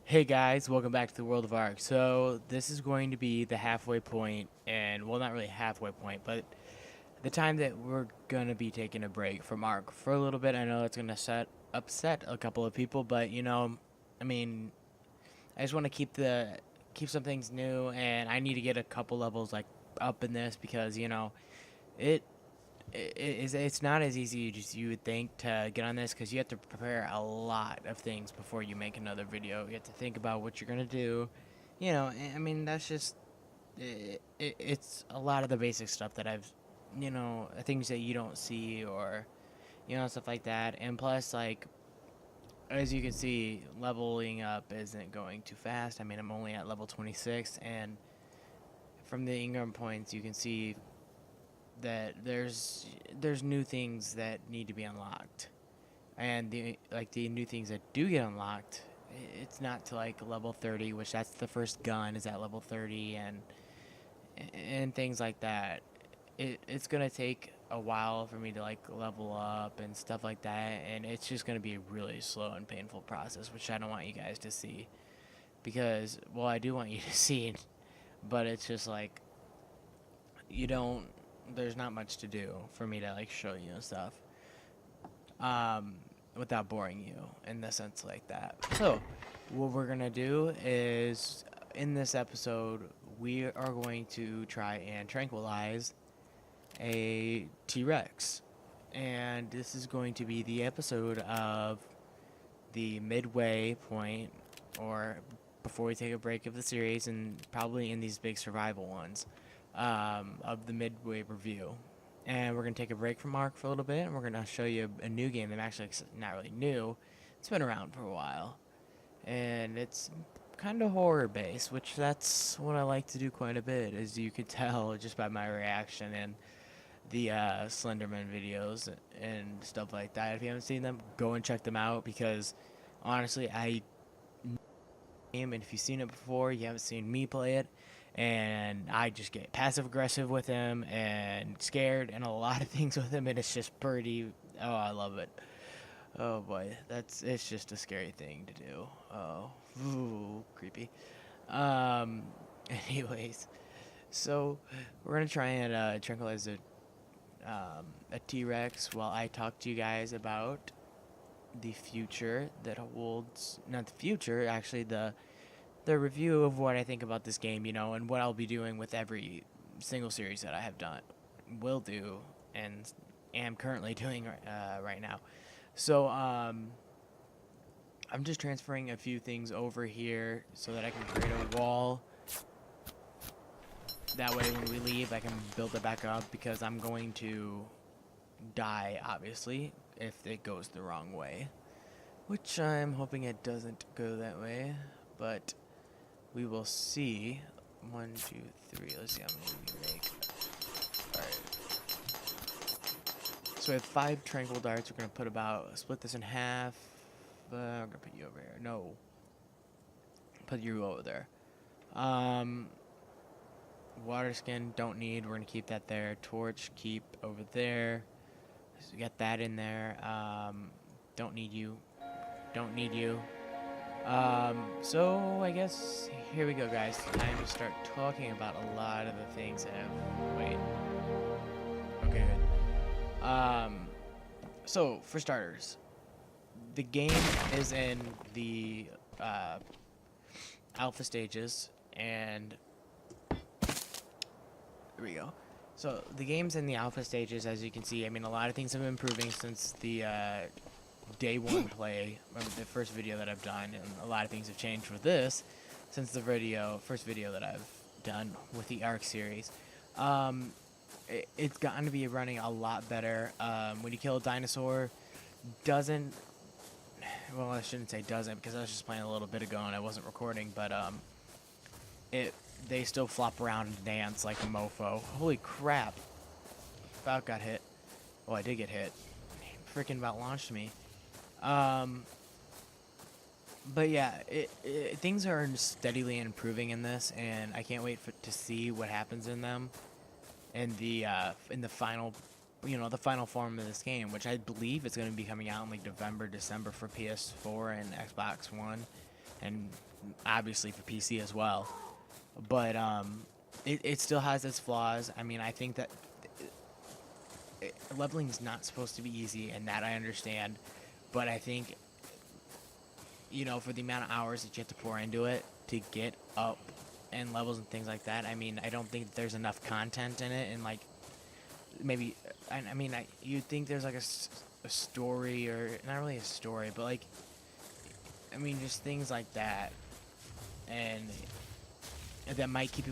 Hey guys, welcome back to the world of ARK. So this is going to be the halfway point, and well, not really halfway point, but the time that we're gonna be taking a break from ARK for a little bit. I know it's gonna upset a couple of people, but I mean, I just want to keep some things new, and I need to get a couple levels like up in this because it it's not as easy as you would think to get on this because you have to prepare a lot of things before you make another video. You have to think about what you're gonna do. I mean, that's just it's a lot of the basic stuff that things that you don't see or stuff like that. And plus, like as you can see, leveling up isn't going too fast. I mean, I'm only at level 26, and from the Ingram points, you can see that there's new things that need to be unlocked, and the new things that do get unlocked, it's not to like level 30, which that's the first gun is at level 30, and things like that. It's gonna take a while for me to like level up and stuff like that, and it's just gonna be a really slow and painful process, which I don't want you guys to see because, well, I do want you to see it, but it's just like you don't there's not much to do for me to like show you and stuff um, without boring you in the sense like that. So what we're gonna do is in this episode we are going to try and tranquilize a T-Rex, and this is going to be the episode of the midway point, or before we take a break of the series, and probably in these big survival ones, of the midway review. And we're going to take a break from ARK for a little bit, and we're going to show you a new game that actually not really new. It's been around for a while, and it's kind of horror based, which that's what I like to do quite a bit, as you could tell just by my reaction and the Slenderman videos and stuff like that. If you haven't seen them, go and check them out because honestly, I game, and if you've seen it before, you haven't seen me play it, and I just get passive aggressive with him and scared and a lot of things with him, and it's just pretty. Oh, I love it. Oh boy, it's just a scary thing to do. Oh, ooh, creepy. Um, anyways, so we're gonna try and tranquilize a T-Rex while I talk to you guys about the future that holds, not the future, actually the review of what I think about this game, and what I'll be doing with every single series that I have done, will do, and am currently doing right now. So I'm just transferring a few things over here so that I can create a wall. That way when we leave, I can build it back up because I'm going to die, obviously, if it goes the wrong way. Which I'm hoping it doesn't go that way, but we will see. 1, 2, 3. Let's see how many we can make. Alright. So we have 5 tranquil darts. We're going to split this in half. I'm going to put you over here. No. Put you over there. Water skin, don't need. We're going to keep that there. Torch, keep over there. So we got that in there. Don't need you. Don't need you. So I guess here we go, guys. Time to start talking about a lot of the things that have. Wait. Okay, good. So for starters, the game is in the alpha stages, and here we go. So the game's in the alpha stages, as you can see. I mean, a lot of things have been improving since the day one play, the first video that I've done, and a lot of things have changed with this since the first video that I've done with the ARK series. It's gotten to be running a lot better. When you kill a dinosaur, doesn't, well, I shouldn't say doesn't, because I was just playing a little bit ago and I wasn't recording, but they still flop around and dance like a mofo. Holy crap. About got hit. Oh, I did get hit. Freaking about launched me. But yeah, things are steadily improving in this, and I can't wait to see what happens in them, in the final, the final form of this game, which I believe is going to be coming out in like November, December for PS4 and Xbox One, and obviously for PC as well. But it still has its flaws. I mean, I think that leveling is not supposed to be easy, and that I understand. But I think, for the amount of hours that you have to pour into it to get up and levels and things like that, I mean, I don't think there's enough content in it, and like maybe, you'd think there's like a story, or not really a story, but like, I mean, just things like that, and that might keep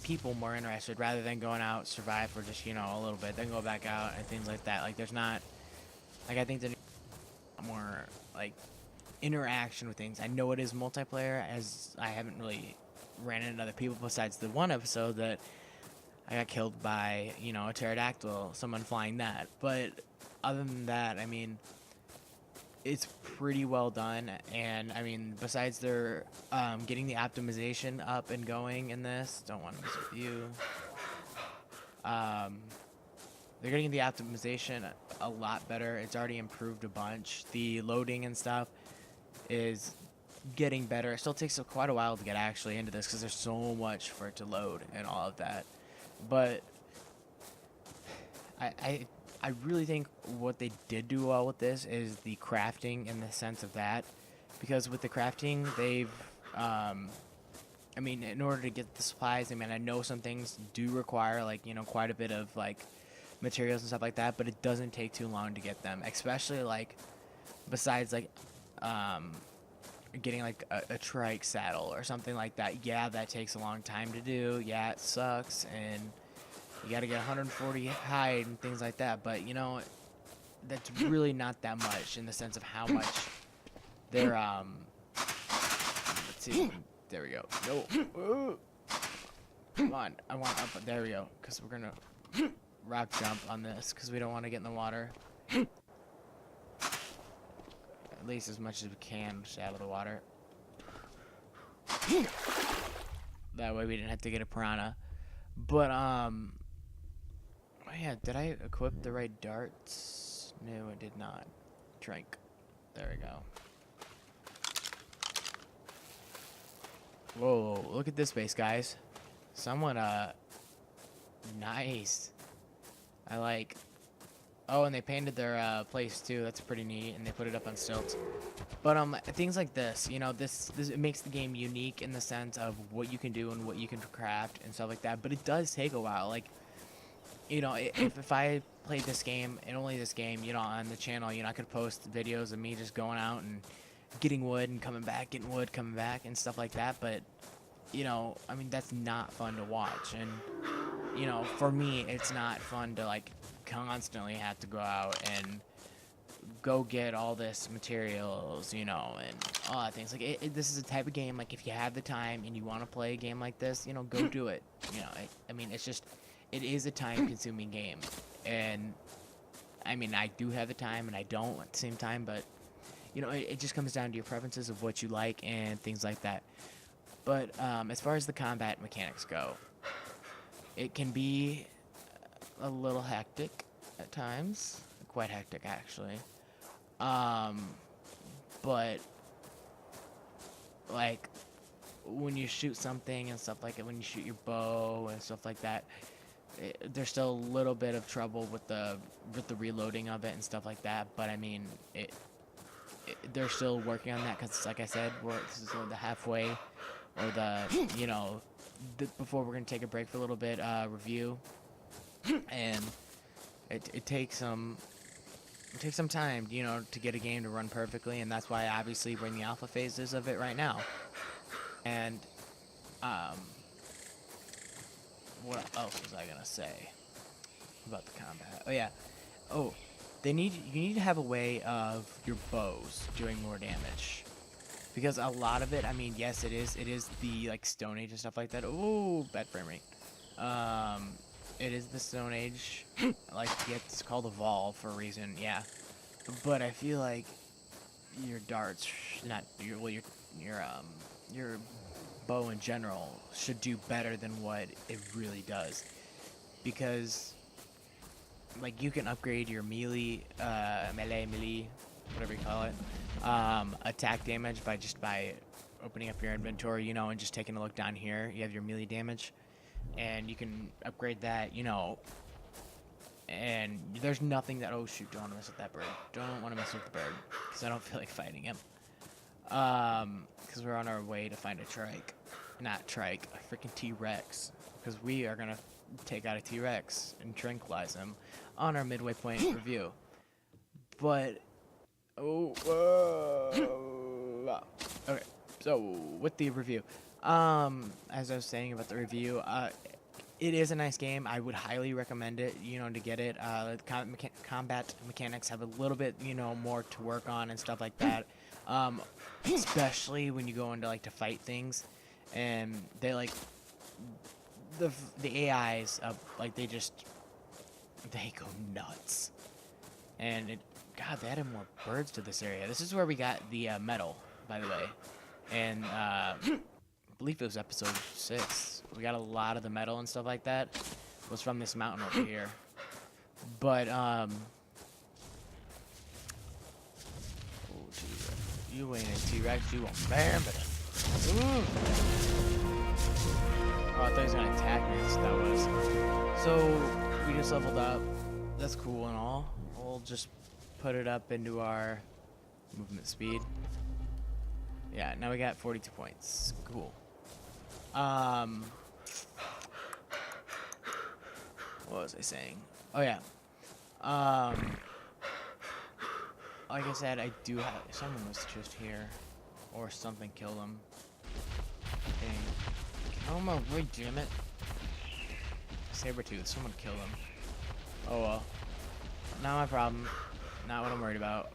people more interested rather than going out, survive for just a little bit, then go back out and things like that. Like there's not, like, I think there's more like interaction with things. I know it is multiplayer, as I haven't really ran into other people besides the one episode that I got killed by, a pterodactyl, someone flying that. But other than that, I mean, it's pretty well done. And I mean, besides their getting the optimization up and going in this, don't want to mess with you. They're getting the optimization a lot better. It's already improved a bunch. The loading and stuff is getting better. It still takes quite a while to get actually into this because there's so much for it to load and all of that. But I really think what they did do well with this is the crafting, in the sense of that, because with the crafting they've I mean, in order to get the supplies, I mean, I know some things do require like quite a bit of like materials and stuff like that, but it doesn't take too long to get them, especially like besides like getting like a trike saddle or something like that. Yeah, that takes a long time to do. Yeah, it sucks, and you gotta get 140 hide and things like that, but that's really not that much in the sense of how much they're let's see, there we go. No, come on, I want up. There we go, because we're gonna rock jump on this because we don't want to get in the water. At least as much as we can, just out of the water. That way we didn't have to get a piranha. But oh yeah, did I equip the right darts? No, I did not. Drink. There we go. Whoa, look at this base, guys. Someone nice. I like. Oh, and they painted their place too. That's pretty neat, and they put it up on stilts. But things like this, this it makes the game unique in the sense of what you can do and what you can craft and stuff like that. But it does take a while. Like, if I played this game and only this game, on the channel, I could post videos of me just going out and getting wood and coming back, getting wood, coming back, and stuff like that. But I mean, that's not fun to watch, and for me, it's not fun to like constantly have to go out and go get all this materials, and all that things. Like, this is a type of game, like, if you have the time and you want to play a game like this, go do it. I mean, it's just, it is a time-consuming game, and I mean, I do have the time and I don't at the same time, but it just comes down to your preferences of what you like and things like that. But as far as the combat mechanics go, it can be a little hectic at times, quite hectic actually. But like when you shoot something and stuff like it, when you shoot your bow and stuff like that, there's still a little bit of trouble with the reloading of it and stuff like that. But I mean, they're still working on that because, like I said, this is the halfway, or before we're gonna take a break for a little bit, review, and it takes some time, to get a game to run perfectly, and that's why obviously we're in the alpha phases of it right now. And what else was I gonna say about the combat? Oh yeah, you need to have a way of your bows doing more damage, because a lot of it, I mean, yes, it is the like Stone Age and stuff like that. Oh, bad frame rate. It is the Stone Age, like, it's called Evolve for a reason, yeah. But I feel like your darts, your bow in general should do better than what it really does, because like you can upgrade your melee, whatever you call it, attack damage by opening up your inventory, you know, and just taking a look down here. You have your melee damage, and you can upgrade that, you know. And there's nothing that, oh shoot, don't want to mess with that bird. Don't want to mess with the bird, because I don't feel like fighting him. Because we're on our way to find a trike. Not trike, a freaking T-Rex. Because we are going to take out a T-Rex and tranquilize him on our midway point review. But, okay, so with the review, as I was saying about the review, it is a nice game. I would highly recommend it, you know, to get it. Combat mechanics have a little bit, you know, more to work on and stuff like that. Especially when you go into, like, to fight things. And they, like, the AIs, like, they go nuts. And God, they added more birds to this area. This is where we got the metal, by the way. And, I believe it was episode 6. We got a lot of the metal and stuff like that. It was from this mountain over here. But, oh, geez. You ain't a T-Rex, you a man, but ooh. Oh, I thought he was gonna attack me. That was. So, we just leveled up. That's cool and all. We'll just put it up into our movement speed. Yeah, now we got 42 points. Cool. What was I saying? Oh yeah. Like I said, I do have. Someone was just here, or something killed him. Dang. Kill him away, damn it. Sabertooth. Someone killed him. Oh well. Not my problem. Not what I'm worried about.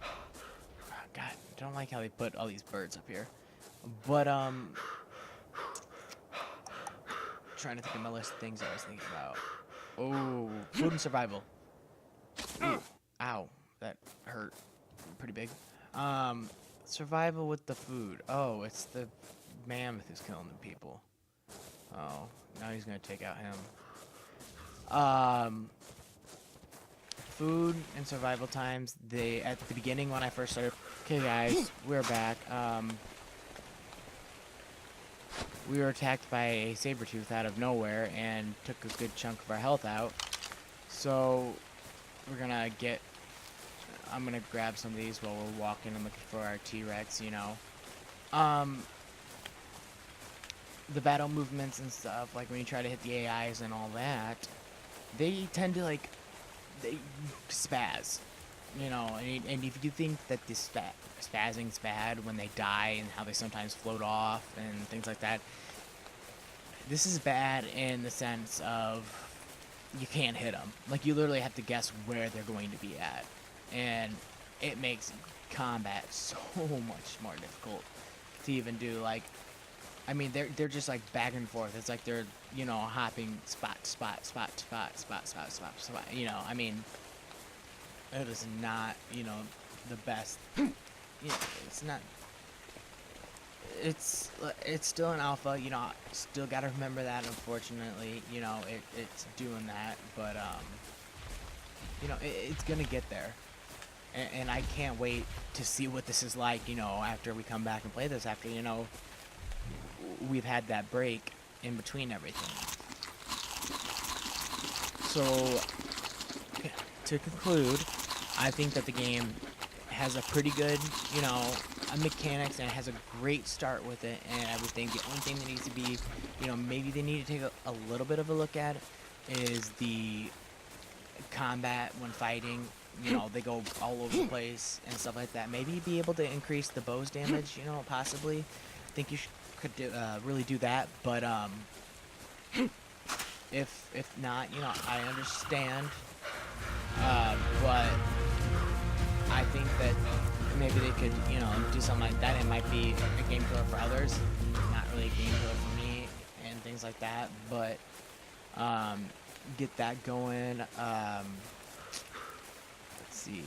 God, I don't like how they put all these birds up here. But trying to think of my list of things I was thinking about. Oh, food and survival. Ooh, ow, that hurt pretty big. Survival with the food. Oh, it's the mammoth who's killing the people. Oh, now he's gonna take out him. Food and survival times. At the beginning when I first started. Okay, guys, we're back. We were attacked by a Sabertooth out of nowhere and took a good chunk of our health out. So we're gonna I'm gonna grab some of these while we're walking and looking for our T-Rex, you know. The battle movements and stuff, like when you try to hit the AIs and all that, they tend to, like, they spaz, you know, and if you think that this spazzing's bad when they die and how they sometimes float off and things like that, this is bad in the sense of you can't hit them. Like, you literally have to guess where they're going to be at, and it makes combat so much more difficult to even do. Like, I mean, they're just like back and forth. It's like they're, you know, hopping spot, you know. I mean, it is not, you know, the best. You know, it's not. It's still an alpha, you know. Still gotta remember that. Unfortunately, you know, it's doing that, but you know, it's gonna get there, and I can't wait to see what this is like, you know, after we come back and play this. After, you know, we've had that break in between everything. So, to conclude, I think that the game has a pretty good, you know, mechanics, and it has a great start with it, and I would think the only thing that needs to be, you know, maybe they need to take a little bit of a look at is the combat when fighting. You know, they go all over the place and stuff like that. Maybe be able to increase the bow's damage, you know, possibly. I think you could really do that, but if not, you know, I understand, but I think that maybe they could, you know, do something like that. It might be a game killer for others, not really a game killer for me, and things like that, but get that going. Let's see,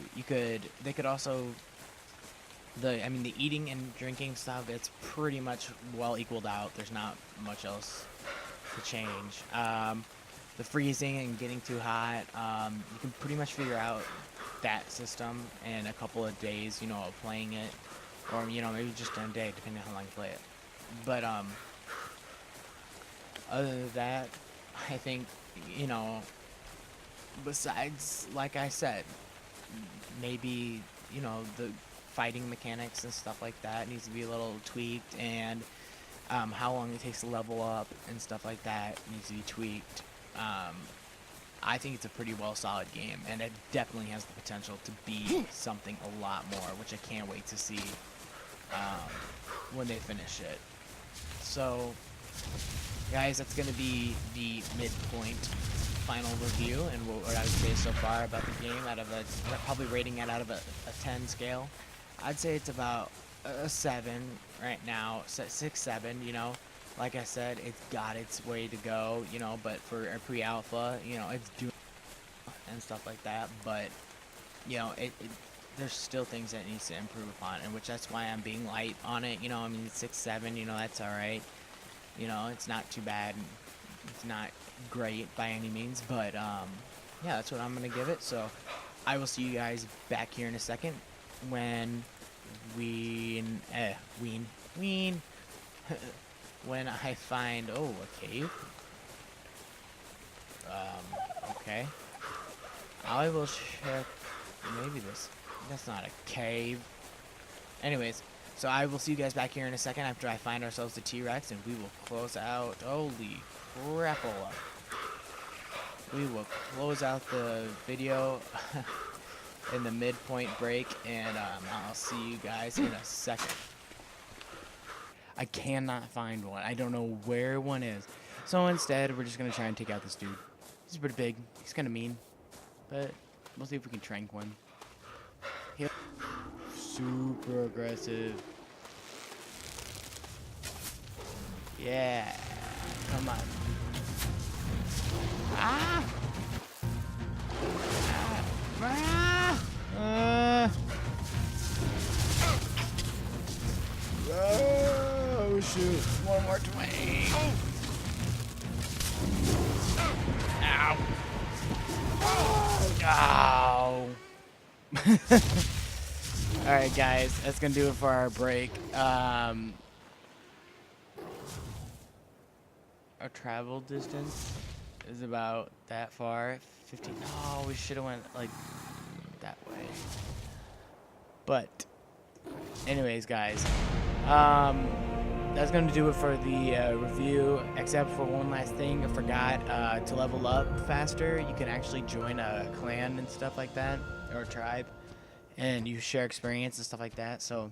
they could also, I mean, the eating and drinking stuff, it's pretty much well equaled out. There's not much else to change. The freezing and getting too hot, you can pretty much figure out that system in a couple of days, you know, of playing it, or, you know, maybe just in a day, depending on how long you play it. But other than that, I think, you know, besides, like I said, maybe, you know, the fighting mechanics and stuff like that needs to be a little tweaked, and how long it takes to level up and stuff like that needs to be tweaked. I think it's a pretty well solid game, and it definitely has the potential to be something a lot more, which I can't wait to see when they finish it. So, guys, that's going to be the midpoint final review and what I would say so far about the game. Out of probably rating it out of a 10 scale, I'd say it's about a 7 right now, 6, 7. You know, like I said, it's got its way to go. You know, but for a pre-alpha, you know, it's doing and stuff like that. But you know, there's still things that it needs to improve upon, and which that's why I'm being light on it. You know, I mean, 6, 7. You know, that's all right. You know, it's not too bad. It's not great by any means, but yeah, that's what I'm gonna give it. So I will see you guys back here in a second when when I find a cave. Okay. I will check. Maybe that's not a cave. Anyways, so I will see you guys back here in a second after I find ourselves the T-Rex, and we will close out. Holy crapola. We will close out the video in the midpoint break, and I'll see you guys in a second. I cannot find one. I don't know where one is. So instead, we're just going to try and take out this dude. He's pretty big. He's kind of mean. But we'll see if we can trank one. He'll super aggressive. Yeah. Come on. Ah! Oh shoot! One more twang. Ow! Ow! All right, guys, that's gonna do it for our break. Our travel distance is about that far. 15. Oh, we should have went like that way. But anyways, guys, that's gonna do it for the review, except for one last thing. I forgot to level up faster. You can actually join a clan and stuff like that, or a tribe, and you share experience and stuff like that. So,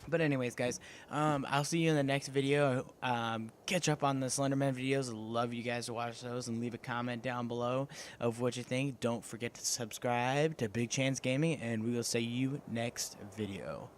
but anyways, guys, I'll see you in the next video. Catch up on the Slenderman videos. Love you guys to watch those, and leave a comment down below of what you think. Don't forget to subscribe to BigChanceGaming, and we will see you next video.